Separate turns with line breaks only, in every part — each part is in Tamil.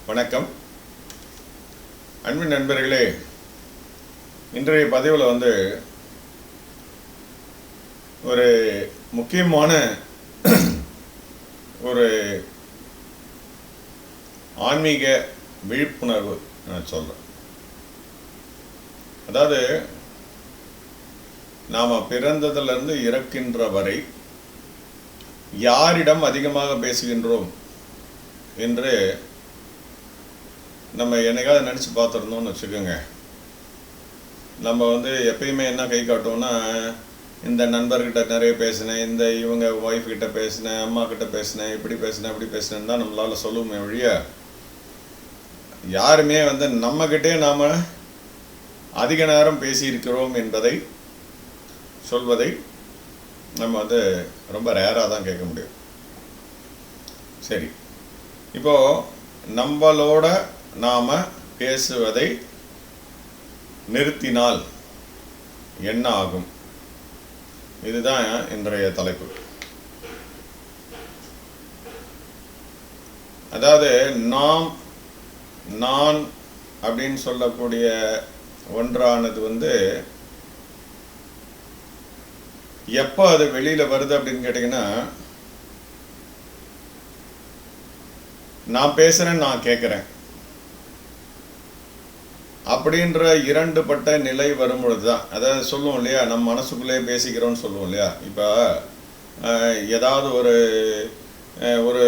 வணக்கம் அன்பின் நண்பர்களே. இன்றைய பதிவில் ஒரு முக்கியமான ஒரு ஆன்மீக விழிப்புணர்வு நான் சொல்கிறேன். அதாவது நாம் பிறந்ததிலிருந்து இறக்கின்ற வரை யாரிடம் அதிகமாக பேசுகின்றோம் என்று நம்ம என்னைக்காவது நினச்சி பார்த்துருந்தோம்னு வச்சுக்கோங்க. நம்ம எப்பயுமே என்ன கை காட்டோம்னா, இந்த நண்பர்கிட்ட நிறைய பேசினேன், இந்த இவங்க ஒய்ஃப் கிட்ட பேசினேன், அம்மா கிட்ட பேசினேன், இப்படி பேசினேன் அப்படி பேசினேன்னு தான் நம்மளால் சொல்லுவோமே ஒழிய, யாருமே நம்மக்கிட்டே நாம் அதிக நேரம் பேசியிருக்கிறோம் என்பதை சொல்வதை நம்ம ரொம்ப ரேராக தான் கேட்க முடியும். சரி, இப்போது நம்மளோட நாம் பேசுவதை நிறுத்தினால் என்ன ஆகும்? இதுதான் இன்றைய தலைப்பு. அதாவது நான் அப்படின்னு சொல்லக்கூடிய ஒன்றானது எப்போ அது வெளியில் வருது அப்படின்னு கேட்டிங்கன்னா, நான் பேசுகிறேன், நான் கேட்குறேன் அப்படின்ற இரண்டுபட்ட நிலை வரும்பொழுது தான். அதாவது சொல்லுவோம் இல்லையா, நம்ம மனசுக்குள்ளே பேசிக்கிறோன்னு சொல்லுவோம் இல்லையா. இப்போ ஏதாவது ஒரு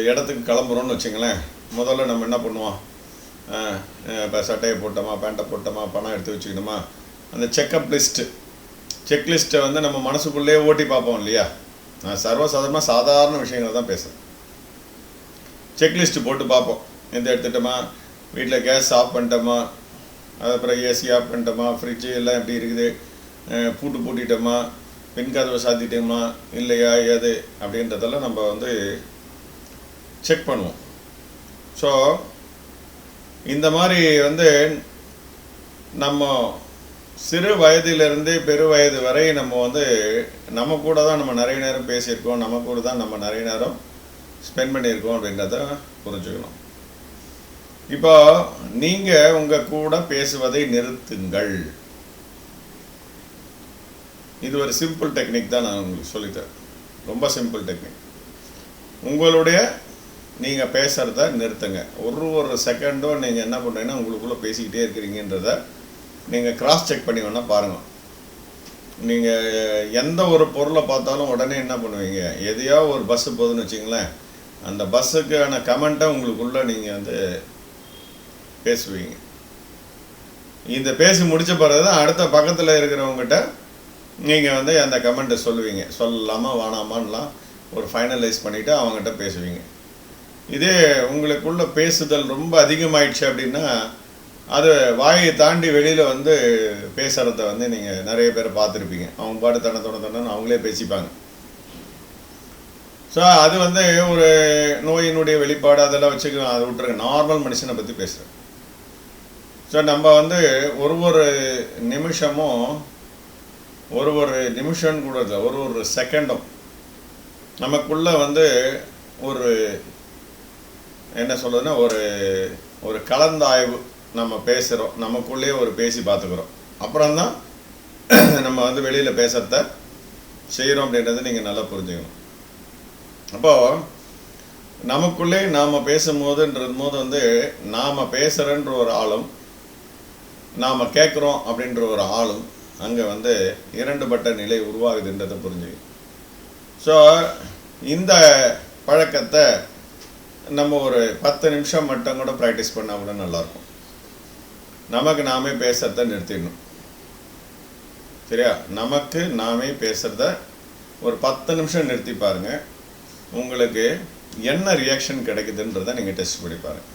இடத்துக்கு கிளம்புறோன்னு வச்சுங்களேன். முதல்ல நம்ம என்ன பண்ணுவோம்? இப்போ சட்டையை போட்டோமா, பேண்ட்டை போட்டோமா, பணம் எடுத்து வச்சுக்கணுமா, அந்த செக்லிஸ்ட்டை நம்ம மனசுக்குள்ளே ஓட்டி பார்ப்போம் இல்லையா. நான் சர்வசாதாரணமாக சாதாரண விஷயங்கள் தான் பேசுகிறேன். செக்லிஸ்ட்டு போட்டு பார்ப்போம். எந்த எடுத்துட்டோமா, வீட்டில் கேஸ் ஆஃப் பண்ணிட்டோமா, அதுக்கப்புறம் ஏசி ஆஃப் பண்ணிட்டோமா, ஃப்ரிட்ஜு எல்லாம் எப்படி இருக்குது, பூட்டிட்டோமா, பின்கதவை சாத்திட்டோமா இல்லையா, ஏது அப்படின்றதெல்லாம் நம்ம செக் பண்ணுவோம். ஸோ இந்த மாதிரி நம்ம சிறு வயதிலிருந்து பெரு வயது வரை நம்ம கூட தான் நம்ம நிறைய நேரம் பேசியிருக்கோம், நம்ம கூட தான் நம்ம நிறைய நேரம் ஸ்பெண்ட் பண்ணியிருக்கோம் அப்படின்றத புரிஞ்சுக்கணும். இப்போ நீங்கள் உங்கள் கூட பேசுவதை நிறுத்துங்கள். இது ஒரு சிம்பிள் டெக்னிக் தான் நான் உங்களுக்கு சொல்லித்தரேன். ரொம்ப சிம்பிள் டெக்னிக். நீங்கள் பேசுகிறத நிறுத்துங்க. ஒரு செகண்டும் நீங்கள் என்ன பண்ணுறீங்கன்னா உங்களுக்குள்ளே பேசிக்கிட்டே இருக்கிறீங்கன்றத நீங்கள் கிராஸ் செக் பண்ணி வேணால் பாருங்கள். நீங்கள் எந்த ஒரு பொருளை பார்த்தாலும் உடனே என்ன பண்ணுவீங்க, எதையோ ஒரு பஸ்ஸு போகுதுன்னு வச்சிங்களேன், அந்த பஸ்ஸுக்கான கமெண்ட்டை உங்களுக்குள்ளே நீங்கள் பேசுவீங்க. இந்த பேசி முடித்த பிறகு தான் அடுத்த பக்கத்தில் இருக்கிறவங்ககிட்ட நீங்கள் அந்த கமெண்ட்டை சொல்லுவீங்க. சொல்லலாமா வேணாமான்லாம் ஒரு ஃபைனலைஸ் பண்ணிவிட்டு அவங்ககிட்ட பேசுவீங்க. இதே உங்களுக்குள்ள பேசுதல் ரொம்ப அதிகமாயிடுச்சு அப்படின்னா, அது வாயை தாண்டி வெளியில் பேசுகிறத நீங்கள் நிறைய பேரை பார்த்துருப்பீங்க. அவங்க பாட்டு தன்னத்தோன்னு அவங்களே பேசிப்பாங்க. ஸோ அது ஒரு நோயினுடைய வெளிப்பாடு, அதெல்லாம் வச்சுக்கலாம், அதை விட்டுருங்க. நார்மல் மனுஷனை பற்றி பேசுகிறேன். ஸோ நம்ம ஒரு நிமிஷமும் ஒரு நிமிஷம் கூட இல்லை, ஒரு செகண்டும் நமக்குள்ளே ஒரு என்ன சொல்கிறதுன்னா, ஒரு கலந்தாய்வு நம்ம பேசுகிறோம், நமக்குள்ளேயே பேசி பார்த்துக்கிறோம். அப்புறம்தான் நம்ம வெளியில் பேசுகிறத செய்கிறோம் அப்படின்றத நீங்கள் நல்லா புரிஞ்சுக்கணும். அப்போது நமக்குள்ளே நாம் பேசும்போது நாம் பேசுகிறன்ற ஒரு ஆளும் நாம் கேட்குறோம் அப்படின்ற ஒரு ஆளும் அங்கே இரண்டுபட்ட நிலை உருவாகுதுன்றதை புரிஞ்சுக்கணும். ஸோ இந்த பழக்கத்தை நம்ம ஒரு 10 நிமிஷம் மட்டும் கூட ப்ராக்டிஸ் பண்ணால் கூட நல்லாயிருக்கும். நமக்கு நாமே பேசுகிறத நிறுத்திடணும். சரியா? நமக்கு நாமே பேசுகிறத ஒரு 10 நிமிஷம் நிறுத்தி பாருங்கள். உங்களுக்கு என்ன ரியாக்ஷன் கிடைக்குதுன்றதை நீங்கள் டெஸ்ட் பண்ணி பாருங்கள்.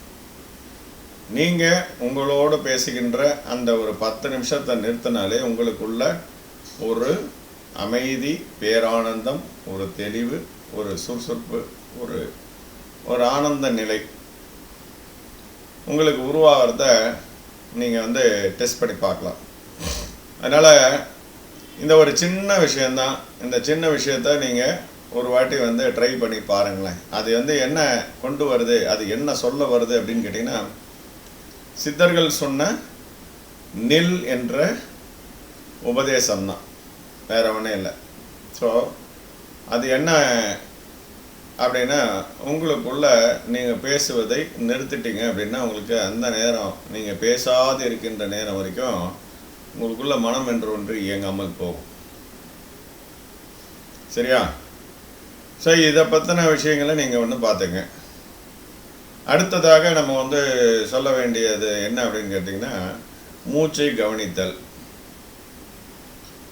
நீங்கள் உங்களோடு பேசுகின்ற அந்த ஒரு 10 நிமிஷத்தை நிறுத்தினாலே உங்களுக்குள்ள ஒரு அமைதி, பேரானந்தம், ஒரு தெளிவு, ஒரு சுறுசுறுப்பு, ஒரு ஆனந்த நிலை உங்களுக்கு உருவாகிறத நீங்கள் டெஸ்ட் பண்ணி பார்க்கலாம். அதனால் இந்த ஒரு சின்ன விஷயந்தான். இந்த சின்ன விஷயத்தை நீங்கள் ஒரு வாட்டி வந்து ட்ரை பண்ணி பாருங்களேன். அது வந்து என்ன கொண்டு வருது, அது என்ன சொல்ல வருது அப்படின்னு கேட்டிங்கன்னா, சித்தர்கள் சொன்ன நில் என்ற உபதேசம்தான், வேற ஒன்றும் இல்லை. ஸோ அது என்ன அப்படின்னா, உங்களுக்குள்ள நீங்கள் பேசுவதை நிறுத்திட்டீங்க அப்படின்னா, உங்களுக்கு அந்த நேரம் நீங்கள் பேசாது இருக்கின்ற நேரம் வரைக்கும் உங்களுக்குள்ள மனம் என்று ஒன்று இயங்காமல் போகும். சரியா? ஸோ இதை பற்றின விஷயங்களை நீங்கள் ஒன்று பார்த்துங்க. அடுத்ததாக நம்ம வந்து சொல்ல வேண்டியது என்ன அப்படின்னு கேட்டிங்கன்னா, மூச்சை கவனித்தல்.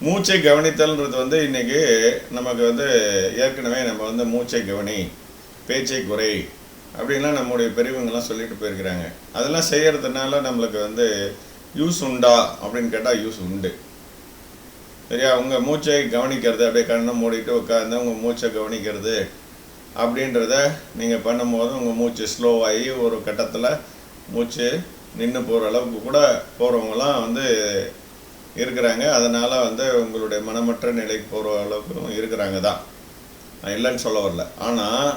மூச்சை கவனித்தல்ன்றது வந்து இன்றைக்கி நமக்கு வந்து ஏற்கனவே நம்ம வந்து மூச்சை கவனி, பேச்சை குறை அப்படின்லாம் நம்முடைய பெரியவங்கெல்லாம் சொல்லிட்டு போயிருக்கிறாங்க. அதெல்லாம் செய்கிறதுனால நம்மளுக்கு வந்து யூஸ் உண்டா அப்படின்னு கேட்டால் யூஸ் உண்டு. சரியா? உங்கள் மூச்சை கவனிக்கிறது, அப்படியே கண்ணை மூடிட்டு உட்காந்து உங்கள் மூச்சை கவனிக்கிறது அப்படின்றத நீங்கள் பண்ணும்போது உங்கள் மூச்சு ஸ்லோவாகி ஒரு கட்டத்தில் மூச்சு நின்று போகிற அளவுக்கு கூட போகிறவங்களாம் வந்து இருக்கிறாங்க. அதனால் வந்து உங்களுடைய மனமற்ற நிலைக்கு போகிற அளவுக்கு இருக்கிறாங்க தான், நான் இல்லைன்னு சொல்ல வரல. ஆனால்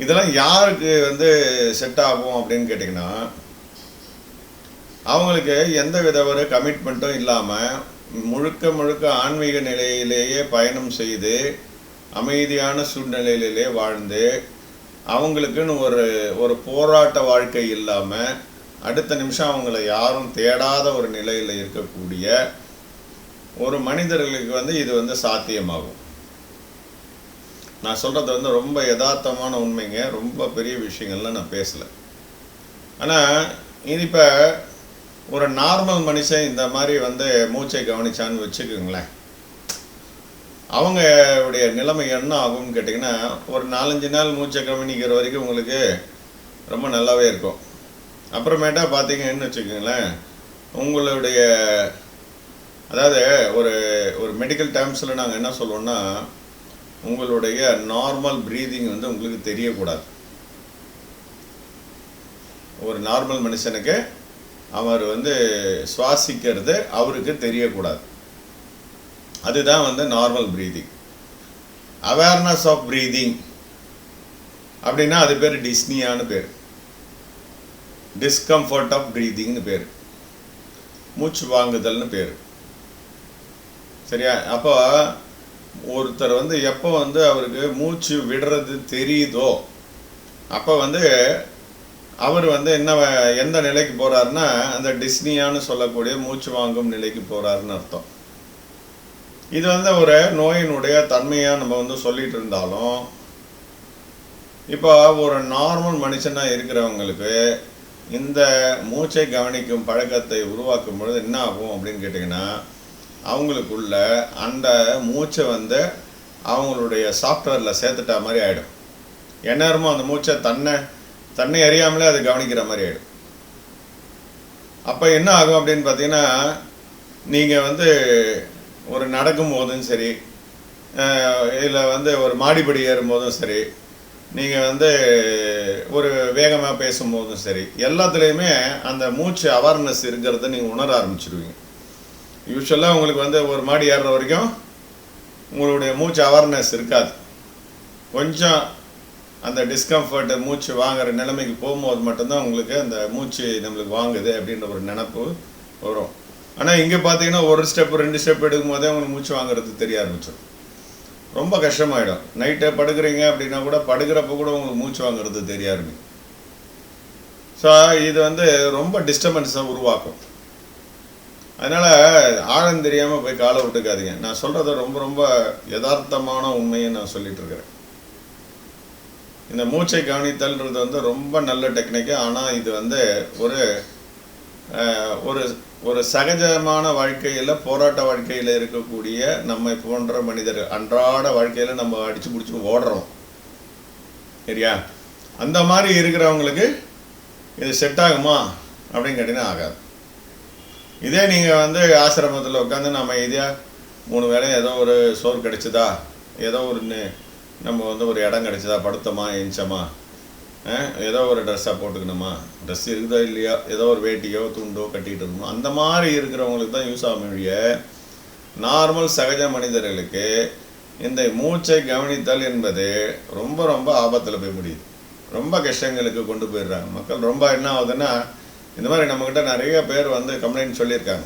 இதெல்லாம் யாருக்கு வந்து செட் ஆகும் அப்படின்னு கேட்டிங்கன்னா, அவங்களுக்கு எந்த வித ஒரு கமிட்மெண்ட்டும் இல்லாமல் முழுக்க முழுக்க ஆன்மீக நிலையிலேயே பயணம் செய்து அமைதியான சூழ்நிலையிலே வாழ்ந்து அவங்களுக்குன்னு ஒரு போராட்ட வாழ்க்கை இல்லாமல் அடுத்த நிமிஷம் அவங்கள யாரும் தேடாத ஒரு நிலையில் இருக்கக்கூடிய ஒரு மனிதர்களுக்கு வந்து இது வந்து சாத்தியமாகும். நான் சொல்கிறது வந்து ரொம்ப யதார்த்தமான உண்மைங்க, ரொம்ப பெரிய விஷயங்கள்லாம் நான் பேசலை. ஆனால் இது இப்போ ஒரு நார்மல் மனுஷன் இந்த மாதிரி வந்து மூச்சை கவனிச்சான்னு வச்சுக்கோங்களேன், அவங்களுடைய நிலைமை என்ன ஆகும்னு கேட்டிங்கன்னா, ஒரு 4-5 நாள் மூச்சை கவனிக்கிற வரைக்கும் உங்களுக்கு ரொம்ப நல்லாவே இருக்கும். அப்புறமேட்டா பார்த்தீங்கன்னு வச்சுக்கோங்களேன், உங்களுடைய அதாவது ஒரு ஒரு மெடிக்கல் டேர்ம்ஸில் நாங்கள் என்ன சொல்லுவோம்னா, உங்களுடைய நார்மல் ப்ரீதிங் வந்து உங்களுக்கு தெரியக்கூடாது. ஒரு நார்மல் மனுஷனுக்கு அவர் வந்து சுவாசிக்கிறது அவருக்கு தெரியக்கூடாது. அதுதான் வந்து normal breathing. Awareness of breathing அப்படின்னா அது பேர் டிஸ்னியான்னு பேர், டிஸ்கம்ஃபர்ட் ஆஃப் ப்ரீதிங்னு பேர், மூச்சு வாங்குதல்னு பேர். சரியா? அப்போ ஒருத்தர் வந்து எப்போ வந்து அவருக்கு மூச்சு விடுறது தெரியுதோ அப்போ வந்து அவர் வந்து எந்த நிலைக்கு போகிறாருன்னா, அந்த டிஸ்னியான்னு சொல்லக்கூடிய மூச்சு வாங்கும் நிலைக்கு போகிறாருன்னு அர்த்தம். இது வந்து ஒரு நோயினுடைய தன்மையாக நம்ம வந்து சொல்லிட்டு இருந்தாலும், இப்போ ஒரு நார்மல் மனுஷனாக இருக்கிறவங்களுக்கு இந்த மூச்சை கவனிக்கும் பழக்கத்தை உருவாக்கும் பொழுது என்ன ஆகும் அப்படின்னு கேட்டிங்கன்னா, அவங்களுக்குள்ள அந்த மூச்சை வந்து அவங்களுடைய சாஃப்ட்வேரில் சேர்த்துட்டா மாதிரி ஆகிடும். எந்நேரமும் அந்த மூச்சை தன்னை அறியாமலே அது கவனிக்கிற மாதிரி ஆகிடும். அப்போ என்ன ஆகும் அப்படின்னு பார்த்தீங்கன்னா, நீங்கள் வந்து ஒரு நடக்கும் போதும் சரி, இல்லை வந்து ஒரு மாடிப்படி ஏறும்போதும் சரி, நீங்கள் வந்து ஒரு வேகமாக பேசும்போதும் சரி, எல்லாத்துலேயுமே அந்த மூச்சு அவேர்னஸ் இருக்கிறத நீங்கள் உணர ஆரம்பிச்சிடுவீங்க. யூஸ்வலாக உங்களுக்கு வந்து ஒரு மாடி ஏறுற வரைக்கும் உங்களுடைய மூச்சு அவேர்னஸ் இருக்காது. கொஞ்சம் அந்த டிஸ்கம்ஃபர்ட் மூச்சு வாங்குற நிலைமைக்கு போகும்போது மட்டும்தான் உங்களுக்கு அந்த மூச்சு நம்மளுக்கு வாங்குது அப்படின்ற ஒரு நினப்பு வரும். ஆனால் இங்கே பார்த்தீங்கன்னா ஒரு ஸ்டெப் 2 ஸ்டெப் எடுக்கும் போதே உங்களுக்கு மூச்சு வாங்குறது தெரிய ஆரம்பிச்சிடும். ரொம்ப கஷ்டமாயிடும். நைட்டை படுக்கிறீங்க அப்படின்னா கூட படுக்கிறப்ப கூட உங்களுக்கு மூச்சு வாங்குறது தெரிய ஆரம்பிக்கும். ஸோ இது வந்து ரொம்ப டிஸ்டர்பன்ஸை உருவாக்கும். அதனால் ஆழம் தெரியாமல் போய் காலை விட்டுக்காதீங்க. நான் சொல்கிறத ரொம்ப ரொம்ப யதார்த்தமான உண்மையை நான் சொல்லிட்டு இருக்கிறேன். இந்த மூச்சை கவனித்தல்ன்றது வந்து ரொம்ப நல்ல டெக்னிக்கு. ஆனால் இது வந்து ஒரு ஒரு சகஜமான வாழ்க்கையில், போராட்ட வாழ்க்கையில் இருக்கக்கூடிய நம்மை போன்ற மனிதர்கள் அன்றாட வாழ்க்கையில் நம்ம அடித்து பிடிச்சி ஓடுறோம் சரியா? அந்த மாதிரி இருக்கிறவங்களுக்கு இது செட் ஆகுமா அப்படின்னு கேட்டிங்கன்னா ஆகாது. இதே நீங்கள் வந்து ஆசிரமத்தில் உட்காந்து நம்ம இதையாக 3 வேளையும் ஏதோ ஒரு சோறு கிடைச்சிதா, ஏதோ ஒரு நம்ம வந்து ஒரு இடம் கிடைச்சதா, படுத்தோமா எழுந்தோமா, ஏதோ ஒரு ட்ரெஸ்ஸாக போட்டுக்கணுமா, ட்ரெஸ் இருக்குதோ இல்லையோ, ஏதோ ஒரு வேட்டியோ துண்டோ கட்டிகிட்டு இருக்கணும், அந்த மாதிரி இருக்கிறவங்களுக்கு தான் யூஸ் ஆகும். நார்மல் சகஜ மனிதர்களுக்கு இந்த மூச்சை கவனித்தல் என்பது ரொம்ப ரொம்ப ஆபத்தில் போய் முடியுது. ரொம்ப கஷ்டங்களுக்கு கொண்டு போயிடுறாங்க மக்கள். ரொம்ப என்ன ஆகுதுன்னா, இந்த மாதிரி நம்மக்கிட்ட நிறைய பேர் வந்து கம்ப்ளைண்ட் சொல்லியிருக்காங்க.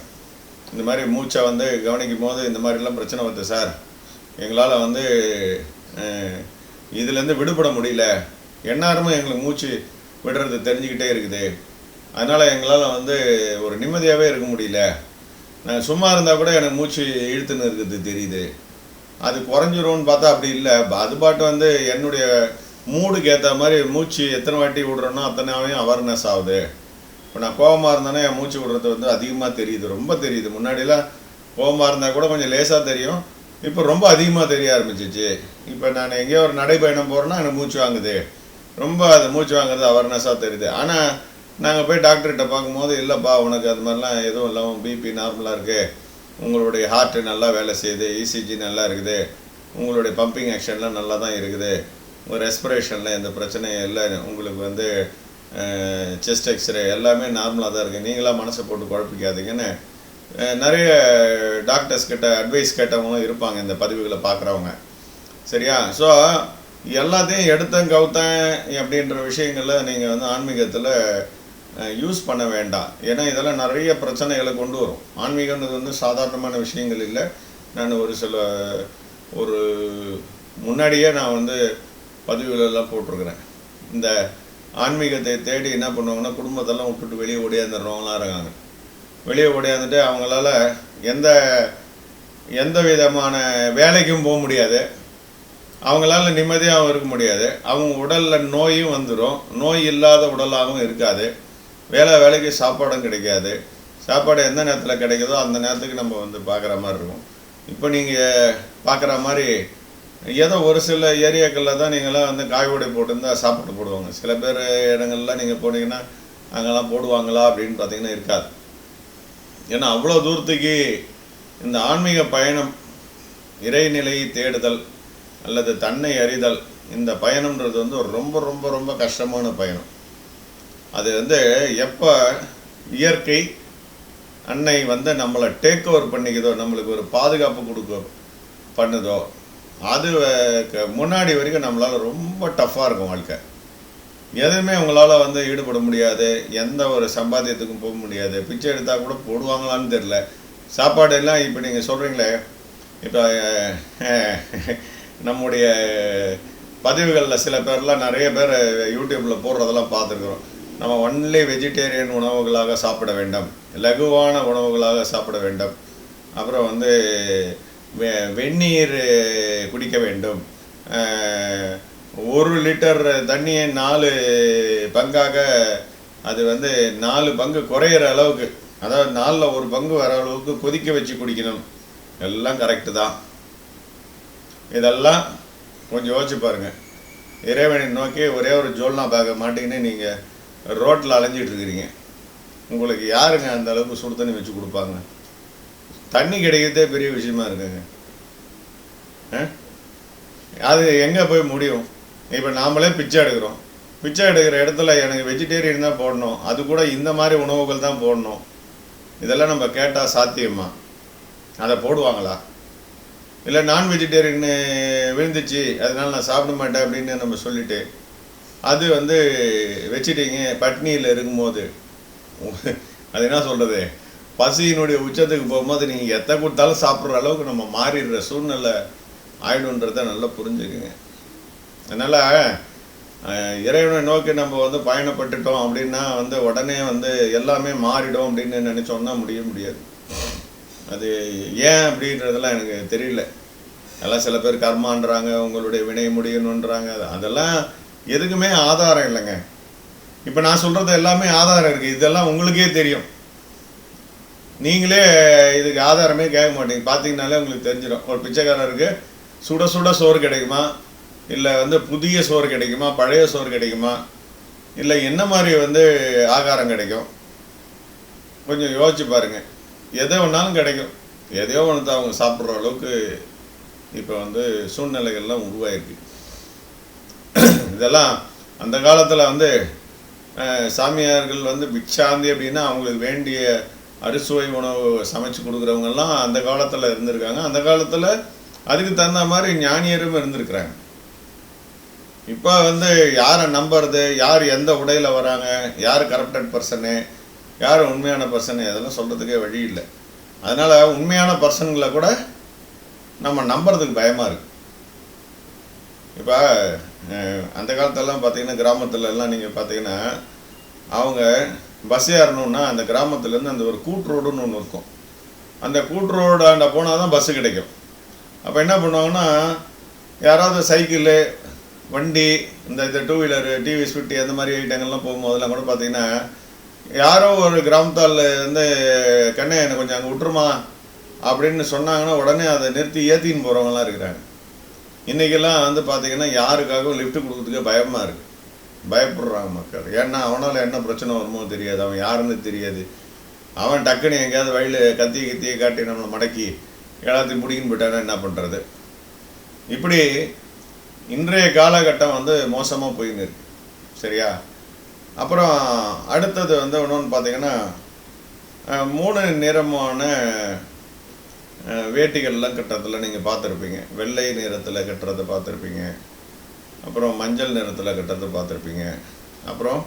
இந்த மாதிரி மூச்சை வந்து கவனிக்கும் போது இந்த மாதிரிலாம் பிரச்சனை வருது சார், எங்களால் வந்து இதுலேருந்து விடுபட முடியல, எந்நேரமும் எங்களுக்கு மூச்சு விடுறது தெரிஞ்சுக்கிட்டே இருக்குது, அதனால் எங்களால் வந்து ஒரு நிம்மதியாகவே இருக்க முடியல, நான் சும்மா இருந்தால் கூட எனக்கு மூச்சு இழுத்துன்னு இருக்குது தெரியுது, அது குறைஞ்சிரும்னு பார்த்தா அப்படி இல்லை, அது பாட்டு வந்து என்னுடைய மூடுக்கு ஏற்ற மாதிரி மூச்சு எத்தனை வாட்டி விடுறேனோ அத்தனையாவையும் அவேர்னஸ் ஆகுது. இப்போ நான் கோபமாக இருந்தேன்னா என் மூச்சு விடுறது வந்து அதிகமாக தெரியுது, ரொம்ப தெரியுது. முன்னாடிலாம் கோபமாக இருந்தால் கூட கொஞ்சம் லேசாக தெரியும், இப்போ ரொம்ப அதிகமாக தெரிய ஆரம்பிச்சிச்சு. இப்போ நான் எங்கேயோ ஒரு நடைப்பயணம் போகிறேன்னா எனக்கு மூச்சு வாங்குது, ரொம்ப அது மூச்சு வாங்குறது அவேர்னஸாக தெரியுது. ஆனால் நாங்கள் போய் டாக்டர்கிட்ட பார்க்கும்போது, இல்லைப்பா உனக்கு அது மாதிரிலாம் எதுவும் இல்லாமல் பிபி நார்மலாக இருக்குது, உங்களுடைய ஹார்ட்டு நல்லா வேலை செய்யுது, இசிஜி நல்லா இருக்குது, உங்களுடைய பம்பிங் ஆக்ஷன்லாம் நல்லா தான் இருக்குது, உங்கள் ரெஸ்பிரேஷனில் எந்த பிரச்சனையும் இல்லை, உங்களுக்கு வந்து செஸ்ட் எக்ஸ்ரே எல்லாமே நார்மலாக தான் இருக்குது, நீங்களாம் மனசை போட்டு குழப்பிக்காதீங்கன்னு நிறைய டாக்டர்ஸ் கிட்ட அட்வைஸ் கேட்டவங்களும் இருப்பாங்க இந்த பதிவுகளை பார்க்குறவங்க. சரியா? ஸோ எல்லாத்தையும் எடுத்தேன் கவுத்தேன் அப்படின்ற விஷயங்களில் நீங்கள் வந்து ஆன்மீகத்தில் யூஸ் பண்ண வேண்டாம். ஏன்னா இதெல்லாம் நிறைய பிரச்சனைகளை கொண்டு வரும். ஆன்மீகன்றது வந்து சாதாரணமான விஷயங்கள் இல்லை. நான் ஒரு முன்னாடியே நான் வந்து பதிவுகளெல்லாம் போட்டிருக்கிறேன். இந்த ஆன்மீகத்தை தேடி என்ன பண்ணுவாங்கன்னா, குடும்பத்தெல்லாம் விட்டுட்டு வெளியே ஓடியாந்துடுறவங்களாம் இருக்காங்க. வெளியே ஓடியாந்துட்டு அவங்களால எந்த விதமான வேலைக்கும் போக முடியாது, அவங்களால நிம்மதியாகவும் இருக்க முடியாது, அவங்க உடலில் நோயும் வந்துடும், நோய் இல்லாத உடலாகவும் இருக்காது, வேலைக்கு சாப்பாடும் கிடைக்காது, சாப்பாடு எந்த நேரத்தில் கிடைக்குதோ அந்த நேரத்துக்கு நம்ம வந்து பார்க்குற மாதிரி இருக்கும். இப்போ நீங்கள் பார்க்குற மாதிரி ஏதோ ஒரு சில ஏரியாக்களில் தான் நீங்களாம் வந்து காய்கறி போட்டுருந்தால் சாப்பாடு போடுவாங்க. சில பேர் இடங்கள்லாம் நீங்கள் போனீங்கன்னா அங்கெல்லாம் போடுவாங்களா அப்படின்னு பார்த்தீங்கன்னா இருக்காது. ஏன்னா அவ்வளோ தூரத்துக்கு இந்த ஆன்மீக பயணம், இறைநிலையை தேடுதல் அல்லது தன்னை அறிதல், இந்த பயணம்ன்றது வந்து ஒரு ரொம்ப ரொம்ப ரொம்ப கஷ்டமான பயணம். அது வந்து எப்போ இயற்கை அன்னை வந்து நம்மளை டேக் ஓவர் பண்ணிக்குதோ, நம்மளுக்கு ஒரு பாதுகாப்பு பண்ணுதோ, அது முன்னாடி வரைக்கும் நம்மளால் ரொம்ப டஃப்பாக இருக்கும் வாழ்க்கை. எதுவுமே உங்களால் வந்து ஈடுபட முடியாது, எந்த ஒரு சம்பாத்தியத்துக்கும் போக முடியாது, பிச்சை எடுத்தால் கூட போடுவாங்களான்னு தெரில. சாப்பாடு எல்லாம் இப்போ நீங்கள் சொல்கிறீங்களே, இப்போ நம்முடைய பதிவுகளில் சில பேர்லாம் நிறைய பேர் யூடியூப்பில் போடுறதெல்லாம் பார்த்துருக்குறோம். நம்ம ஒன்லி வெஜிடேரியன் உணவுகளாக சாப்பிட வேண்டும், லகுவான உணவுகளாக சாப்பிட வேண்டும், அப்புறம் வந்து வெந்நீர் குடிக்க வேண்டும், 1 லிட்டர் தண்ணியை 4 பங்காக, அது வந்து 4 பங்கு குறையிற அளவுக்கு, அதாவது 4ல் 1 பங்கு வர அளவுக்கு கொதிக்க வச்சு குடிக்கணும். எல்லாம் கரெக்டு தான். இதெல்லாம் கொஞ்சம் யோசிச்சு பாருங்கள். இறைவனை நோக்கி ஒரே ஒரு ஜோல்னா பேக்கை மாட்டிங்கன்னு நீங்கள் ரோட்டில் அலைஞ்சிட்டு இருக்கிறீங்க, உங்களுக்கு யாருங்க அந்த அளவுக்கு சுடு தண்ணி வச்சு கொடுப்பாங்க? தண்ணி கிடைக்கிறதே பெரிய விஷயமா இருக்குங்க. அது எங்கே போய் முடியும்? இப்போ நாமளே பிச்சை எடுக்கிறோம், பிச்சை எடுக்கிற இடத்துல எனக்கு வெஜிடேரியன் தான் போடணும், அது கூட இந்த மாதிரி உணவுகள் தான் போடணும், இதெல்லாம் நம்ம கேட்டால் சாத்தியமா? அதை போடுவாங்களா? இல்லை நான் வெஜிடேரியன் விழுந்துச்சு அதனால் நான் சாப்பிட மாட்டேன் அப்படின்னு நம்ம சொல்லிவிட்டு அது வந்து வச்சுட்டீங்க. பட்னியில் இருக்கும்போது அது என்ன சொல்கிறது, பசியினுடைய உச்சத்துக்கு போகும்போது நீங்கள் எத்தை கொடுத்தாலும் சாப்பிட்ற அளவுக்கு நம்ம மாறிடுற சூழ்நிலை ஆயிடுன்றதை நல்லா புரிஞ்சுக்குங்க. அதனால் இறைவனை நோக்கி நம்ம வந்து பயணப்பட்டுட்டோம் அப்படின்னா வந்து உடனே வந்து எல்லாமே மாறிடும் அப்படின்னு நினச்சோன்னா முடியாது. அது ஏன் அப்படின்றதெல்லாம் எனக்கு தெரியல. அதெல்லாம் சில பேர் கர்மான்றாங்க, உங்களுடைய வினை முடியணுன்றாங்க, அதெல்லாம் எதுக்குமே ஆதாரம் இல்லைங்க. இப்போ நான் சொல்கிறது எல்லாமே ஆதாரம் இருக்குது, இதெல்லாம் உங்களுக்கே தெரியும். நீங்களே இதுக்கு ஆதாரமே கேட்க மாட்டீங்க, பார்த்தீங்கனாலே உங்களுக்கு தெரிஞ்சிடும். ஒரு பிச்சைக்காரருக்கு சுட சுட சோறு கிடைக்குமா, இல்லை வந்து புதிய சோறு கிடைக்குமா, பழைய சோறு கிடைக்குமா, இல்லை என்ன மாதிரி வந்து ஆகாரம் கிடைக்கும்? கொஞ்சம் யோசிச்சு பாருங்கள். எதை வேணாலும் கிடைக்கும், எதையோ ஒன்று அவங்க சாப்பிட்ற அளவுக்கு இப்போ வந்து சூழ்நிலைகள்லாம் உருவாயிருக்கு. இதெல்லாம் அந்த காலத்தில் வந்து சாமியார்கள் வந்து பிக்ஷாந்தி அப்படின்னா அவங்களுக்கு வேண்டிய அறுசுவை உணவு சமைச்சு கொடுக்குறவங்கெல்லாம் அந்த காலத்தில் இருந்திருக்காங்க. அந்த காலத்தில் அதுக்கு தகுந்த மாதிரி ஞானியரும் இருந்திருக்கிறாங்க. இப்போ யாரை நம்புறது, யார் எந்த உடையில் வராங்க, யார் கரப்டட் பர்சனு, யார் உண்மையான பர்சனு, அதெல்லாம் சொல்கிறதுக்கே வழி இல்லை. அதனால் உண்மையான பர்சன்களை கூட நம்ம நம்புறதுக்கு பயமாக இருக்குது. இப்போ அந்த காலத்திலலாம் பார்த்திங்கன்னா கிராமத்துலலாம் நீங்கள் பார்த்தீங்கன்னா அவங்க பஸ் ஏறணுன்னா அந்த கிராமத்துலேருந்து அந்த ஒரு கூட்ரோடுன்னு ஒன்று இருக்கும். அந்த கூட்ரோடாண்ட போனால் தான் பஸ்ஸு கிடைக்கும். அப்போ என்ன பண்ணுவாங்கன்னா யாராவது சைக்கிளு வண்டி இந்த டூ வீலரு டிவி ஸ்விஃப்ட் அந்த மாதிரி ஐட்டங்கள்லாம் போகும்போதெல்லாம் கூட பார்த்தீங்கன்னா யாரோ ஒரு கிராமத்தால் கண்ணை என்னை கொஞ்சம் அங்கே விட்டுருமா அப்படின்னு சொன்னாங்கன்னா உடனே அதை நிறுத்தி ஏற்றின்னு போகிறவங்களாம் இருக்கிறாங்க. இன்றைக்கெல்லாம் பார்த்தீங்கன்னா யாருக்காகவும் லிஃப்ட்டு கொடுக்குறதுக்கே பயமாக இருக்குது, பயப்படுறாங்க மக்கள். ஏன்னா அவனால் என்ன பிரச்சனை வருமோ தெரியாது, அவன் யாருன்னு தெரியாது. அவன் டக்குன்னு எங்கேயாவது வழியில் கத்தியை காட்டி நம்மளை மடக்கி எல்லாத்தையும் முடிக்கின்னு போயிட்டானா என்ன பண்ணுறது? இப்படி இன்றைய காலகட்டம் மோசமாக போயின்னு இருக்கு. சரியா? அப்புறம் அடுத்தது இன்னொன்று பார்த்தீங்கன்னா 3 நிறமான வேட்டிகள்லாம் கட்டுறதில் நீங்கள் பார்த்துருப்பீங்க. வெள்ளை நிறத்தில் கட்டுறதை பார்த்துருப்பீங்க, அப்புறம் மஞ்சள் நிறத்தில் கட்டுறதை பார்த்துருப்பீங்க, அப்புறம்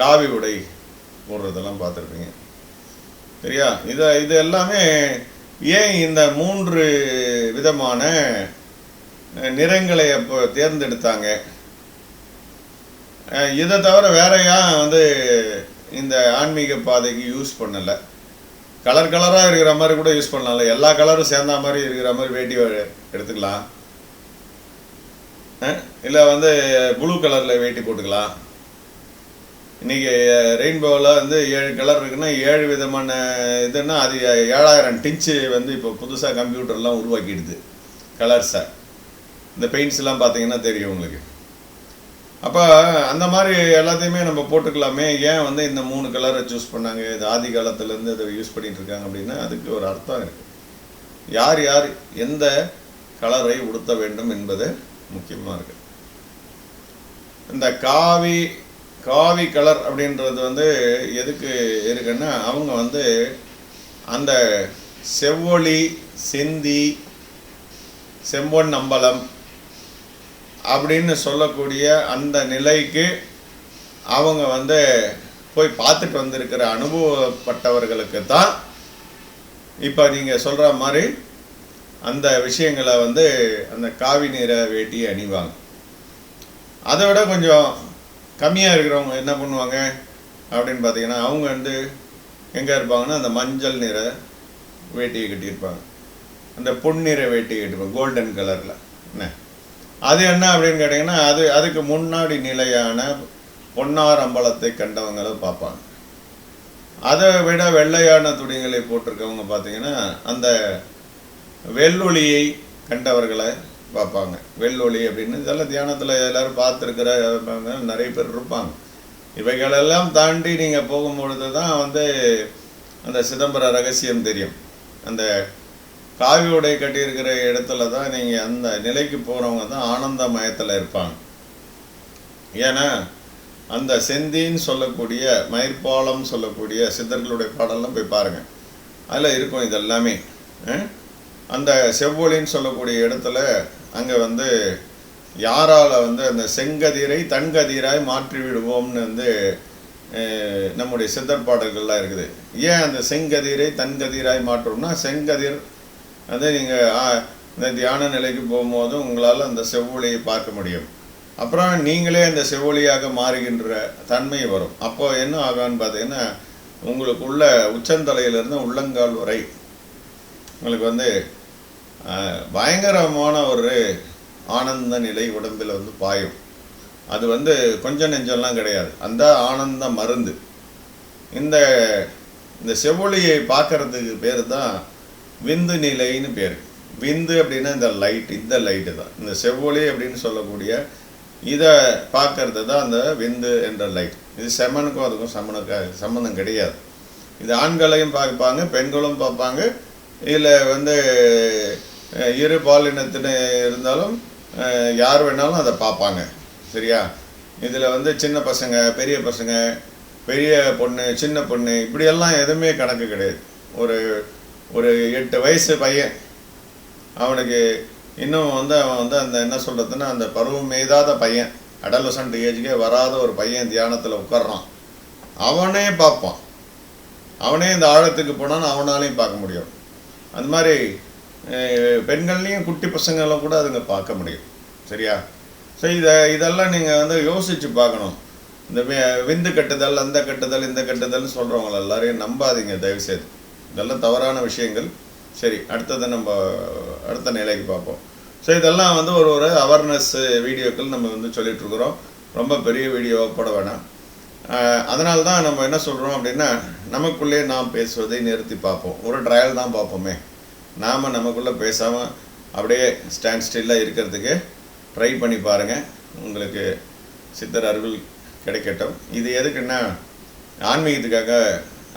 காவி உடை போடுறதெல்லாம் பார்த்துருப்பீங்க. சரியா? இது எல்லாமே ஏன் இந்த 3 விதமான நிறங்களை அப்போ தேர்ந்தெடுத்தாங்க? இதை தவிர வேற ஏன் இந்த ஆன்மீக பாதைக்கு யூஸ் பண்ணலை? கலர் கலராக இருக்கிற மாதிரி கூட யூஸ் பண்ணலாம்ல. எல்லா கலரும் சேர்ந்த மாதிரி இருக்கிற மாதிரி வேட்டி எடுத்துக்கலாம். இல்லை ப்ளூ கலரில் வேட்டி போட்டுக்கலாம். இன்றைக்கி ரெயின்போவில் 7 கலர் இருக்குன்னா 7 விதமான இதுன்னா அது 7000 டின்ச்சு இப்போ புதுசாக கம்ப்யூட்டர்லாம் உருவாக்கிடுது கலர்ஸை. இந்த பெயிண்ட்ஸ்லாம் பார்த்தீங்கன்னா தெரியும் உங்களுக்கு. அப்போ அந்த மாதிரி எல்லாத்தையுமே நம்ம போட்டுக்கலாமே. ஏன் இந்த 3 கலரை சூஸ் பண்ணாங்க? இது ஆதி காலத்துலேருந்து அதை யூஸ் பண்ணிகிட்டு இருக்காங்க அப்படின்னா அதுக்கு ஒரு அர்த்தம் இருக்குது. யார் யார் எந்த கலரை உடுத்த வேண்டும் என்பது முக்கியமாக இருக்குது. இந்த காவி கலர் அப்படின்றது எதுக்கு இருக்குன்னா அவங்க அந்த செவ்வொளி, செந்தி, செம்பொன் அம்பலம் அப்படின்னு சொல்லக்கூடிய அந்த நிலைக்கு அவங்க போய் பார்த்துட்டு வந்திருக்கிற அனுபவப்பட்டவர்களுக்கு தான் இப்போ நீங்கள் சொல்கிற மாதிரி அந்த விஷயங்களை அந்த காவி நிற வேட்டியை அணிவாங்க. அதை விட கொஞ்சம் கம்மியாக இருக்கிறவங்க என்ன பண்ணுவாங்க அப்படின்னு பார்த்தீங்கன்னா அவங்க எங்கே இருப்பாங்கன்னா அந்த மஞ்சள் நிற வேட்டியை கட்டியிருப்பாங்க, அந்த பொன்னிற வேட்டியை கட்டியிருப்பாங்க கோல்டன் கலரில். என்ன அது என்ன அப்படின்னு கேட்டிங்கன்னா அதுக்கு முன்னாடி நிலையான பொன்னார் அம்பலத்தை கண்டவங்களை பார்ப்பாங்க. அதை விட வெள்ளையான துணிகளை போட்டிருக்கவங்க பார்த்தீங்கன்னா அந்த வெள்ளொளியை கண்டவர்களை பார்ப்பாங்க. வெள்ளொளி அப்படின்னு இதெல்லாம் தியானத்தில் எல்லோரும் பார்த்துருக்கிற நிறைய பேர் இருப்பாங்க. இவைகளெல்லாம் தாண்டி நீங்கள் போகும்பொழுது தான் அந்த சிதம்பர ரகசியம் தெரியும். அந்த காவி உடை கட்டியிருக்கிற இடத்துல தான் நீங்கள் அந்த நிலைக்கு போகிறவங்க தான் ஆனந்த மயத்தில் இருப்பாங்க. ஏன்னா அந்த செந்தின்னு சொல்லக்கூடிய மயிர்பாலம் சொல்லக்கூடிய சித்தர்களுடைய பாடலாம் போய் பாருங்கள், அதில் இருக்கும் இதெல்லாமே. அந்த செவ்வொளின்னு சொல்லக்கூடிய இடத்துல அங்கே யாரால் அந்த செங்கதிரை தன்கதிராய் மாற்றி விடுவோம்னு நம்முடைய சித்தர் பாடல்கள்லாம் இருக்குது. ஏன் அந்த செங்கதிரை தன்கதிராய் மாற்றோம்னா செங்கதிர் நீங்கள் இந்த தியான நிலைக்கு போகும்போது உங்களால் அந்த செவ்வொளியை பார்க்க முடியும். அப்புறம் நீங்களே அந்த செவ்வொளியாக மாறுகின்ற தன்மை வரும். அப்போ என்ன ஆகும்னு பார்த்தீங்கன்னா உங்களுக்குள்ள உச்சந்தலையிலிருந்து உள்ளங்கால் வரை உங்களுக்கு பயங்கரமான ஒரு ஆனந்த நிலை உடம்பில் பாயும். அது கொஞ்சம் நெஞ்சம்லாம் கிடையாது, அந்த ஆனந்த மருந்து. இந்த செவ்வொளியை பார்க்கறதுக்கு பேர் தான் விந்து நிலைன்னு பேர். விந்து அப்படின்னா இந்த லைட்டு தான். இந்த செவ்வொளி அப்படின்னு சொல்லக்கூடிய இதை பார்க்கறது தான் அந்த விந்து என்ற லைட். இது செமனுக்கும் அதுக்கும் சம்மந்தம் கிடையாது. இது ஆண்களையும் பார்ப்பாங்க, பெண்களும் பார்ப்பாங்க. இதில் இரு பாலினத்தின இருந்தாலும் யார் வேணாலும் அதை பார்ப்பாங்க. சரியா? இதில் சின்ன பசங்க, பெரிய பசங்க, பெரிய பொண்ணு, சின்ன பொண்ணு, இப்படியெல்லாம் எதுவுமே கணக்கு கிடையாது. ஒரு 8 வயசு பையன் அவனுக்கு இன்னும் வந்து அவன் வந்து அந்த என்ன சொல்கிறதுன்னா அந்த பருவம் எய்தாத பையன், அடலசன்ட் ஏஜுக்கே வராத ஒரு பையன் தியானத்தில் உட்கார்றான், அவனே பார்ப்பான். அவனே இந்த ஆழத்துக்கு போனான்னு அவனாலையும் பார்க்க முடியும். அந்த மாதிரி பெண்கள்லேயும் குட்டி பசங்களை கூட அதுங்க பார்க்க முடியும். சரியா? ஸோ இதெல்லாம் நீங்கள் வந்து யோசித்து பார்க்கணும். இந்த விந்து கட்டுதல், அந்த கட்டுதல், இந்த கட்டுதல்னு சொல்கிறவங்கள எல்லாரையும் நம்பாதீங்க தயவுசெய்து. இதெல்லாம் தவறான விஷயங்கள். சரி, அடுத்ததை நம்ம அடுத்த நிலைக்கு பார்ப்போம். ஸோ இதெல்லாம் வந்து ஒரு அவேர்னஸ் வீடியோக்கள் நம்ம வந்து சொல்லிகிட்ருக்குறோம். ரொம்ப பெரிய வீடியோவாக போட வேணாம். அதனால தான் நம்ம என்ன சொல்கிறோம் அப்படின்னா, நமக்குள்ளே நாம் பேசுவதை நிறுத்தி பார்ப்போம். ஒரு ட்ரையல் தான் பார்ப்போமே. நாம் நமக்குள்ளே பேசாமல் அப்படியே ஸ்டாண்ட் ஸ்டில்லாக இருக்கிறதுக்கு ட்ரை பண்ணி பாருங்கள். உங்களுக்கு சித்தர் அருள் கிடைக்கட்டும். இது எதுக்குன்னா ஆன்மீகத்துக்காக,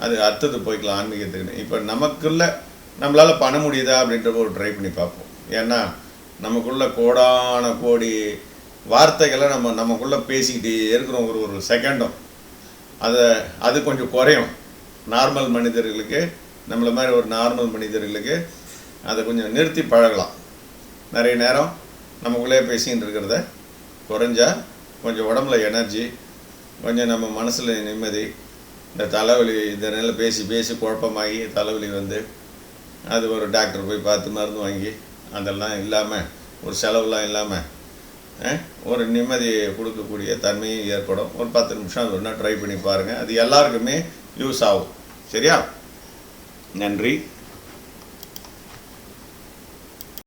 அது அடுத்தது போய்க்கலாம் ஆன்மீகத்துக்குன்னு. இப்போ நமக்குள்ளே நம்மளால் பண்ண முடியுதா அப்படின்ற ஒரு ட்ரை பண்ணி பார்ப்போம். ஏன்னா நமக்குள்ளே கோடான கோடி வார்த்தைகளை நமக்குள்ளே பேசிக்கிட்டே இருக்கிறோம் ஒரு செகண்டும். அது கொஞ்சம் குறையும். நார்மல் மனிதர்களுக்கு, நம்மளை மாதிரி ஒரு நார்மல் மனிதர்களுக்கு அதை கொஞ்சம் நிறுத்தி பழகலாம். நிறைய நேரம் நமக்குள்ளே பேசிக்கிட்டு இருக்கிறத குறைஞ்சா கொஞ்சம் உடம்புல எனர்ஜி, கொஞ்சம் நம்ம மனசில் நிம்மதி. இந்த தலைவலி இதனால் பேசி பேசி குழப்பமாகி தலைவலி வந்து அது ஒரு டாக்டர் போய் பார்த்து மருந்து வாங்கி அதெல்லாம் இல்லாமல், ஒரு செலவுலாம் இல்லாமல் ஒரு நிம்மதியை கொடுக்கக்கூடிய தன்மையும் ஏற்படும். ஒரு 10 நிமிஷம் அது ஒன்றா ட்ரை பண்ணி பாருங்கள். அது எல்லாருக்குமே யூஸ் ஆகும். சரியா? நன்றி.